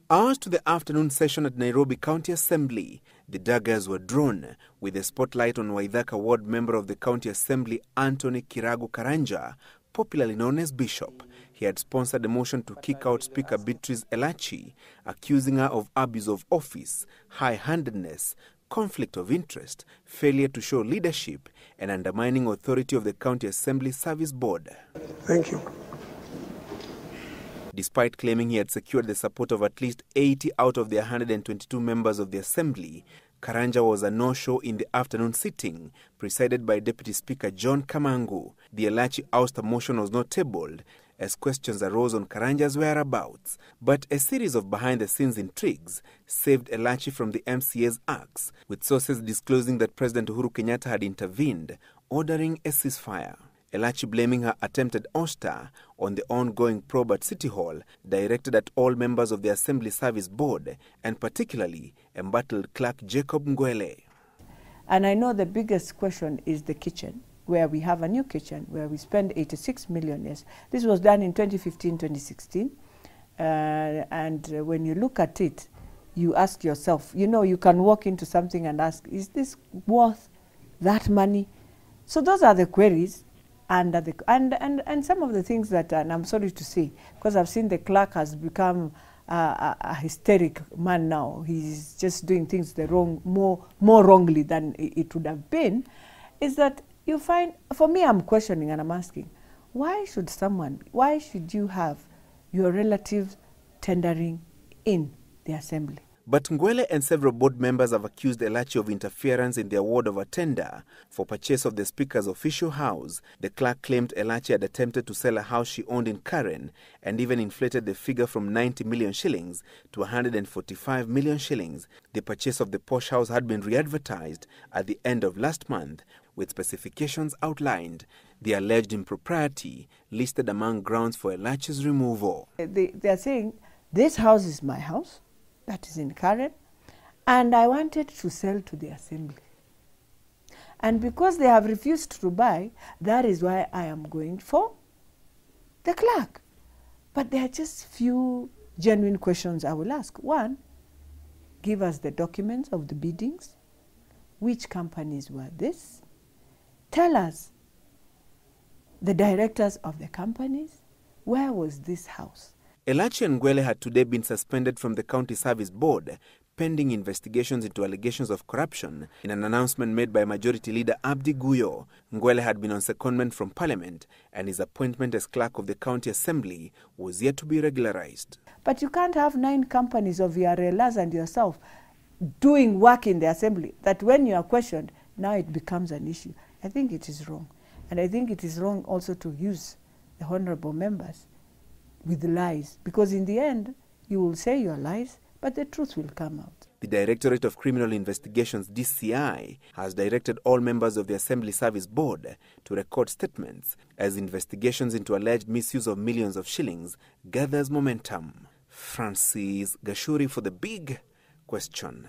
Hours to the afternoon session at Nairobi County Assembly, the daggers were drawn, with the spotlight on Waithaka Ward member of the County Assembly Anthony Kiragu Karanja, popularly known as Bishop. He had sponsored a motion to kick out Speaker Beatrice Elachi, accusing her of abuse of office, high-handedness, conflict of interest, failure to show leadership, and undermining authority of the County Assembly Service Board. Thank you. Despite claiming he had secured the support of at least 80 out of the 122 members of the Assembly, Karanja was a no-show in the afternoon sitting, presided by Deputy Speaker John Kamangu. The Elachi ouster motion was not tabled, as questions arose on Karanja's whereabouts. But a series of behind-the-scenes intrigues saved Elachi from the MCA's axe, with sources disclosing that President Uhuru Kenyatta had intervened, ordering a ceasefire. Elachi blaming her attempted ouster on the ongoing probe at City Hall, directed at all members of the Assembly Service Board, and particularly embattled Clerk Jacob Ngwele. And I know the biggest question is the kitchen, where we have a new kitchen, where we spend 86 million. Yes. This was done in 2015-2016. And when you look at it, you ask yourself, you can walk into something and ask, is this worth that money? So those are the queries. And some of the things that, and I'm sorry to say, because I've seen the clerk has become a hysteric man now. He's just doing things more wrongly than it would have been, is that you find, for me, I'm questioning and I'm asking, why should you have your relatives tendering in the assembly? But Ngwele and several board members have accused Elachi of interference in the award of a tender for purchase of the Speaker's official house. The clerk claimed Elachi had attempted to sell a house she owned in Karen and even inflated the figure from 90 million shillings to 145 million shillings. The purchase of the posh house had been re-advertised at the end of last month, with specifications outlined. The alleged impropriety listed among grounds for Elachi's removal. They are saying, this house is my house. That is in Karen, and I wanted to sell to the assembly. And because they have refused to buy, that is why I am going for the clerk. But there are just few genuine questions I will ask. One, give us the documents of the biddings. Which companies were this? Tell us the directors of the companies. Where was this house? Elachi and Ngwele had today been suspended from the County Service Board, pending investigations into allegations of corruption. In an announcement made by Majority Leader Abdi Guyo, Ngwele had been on secondment from Parliament, and his appointment as clerk of the County Assembly was yet to be regularized. But you can't have 9 companies of your relars and yourself doing work in the Assembly, that when you are questioned, now it becomes an issue. I think it is wrong. And I think it is wrong also to use the honorable members with lies, because in the end, you will say your lies, but the truth will come out. The Directorate of Criminal Investigations, DCI, has directed all members of the Assembly Service Board to record statements as investigations into alleged misuse of millions of shillings gathers momentum. Francis Gashuri for The Big Question.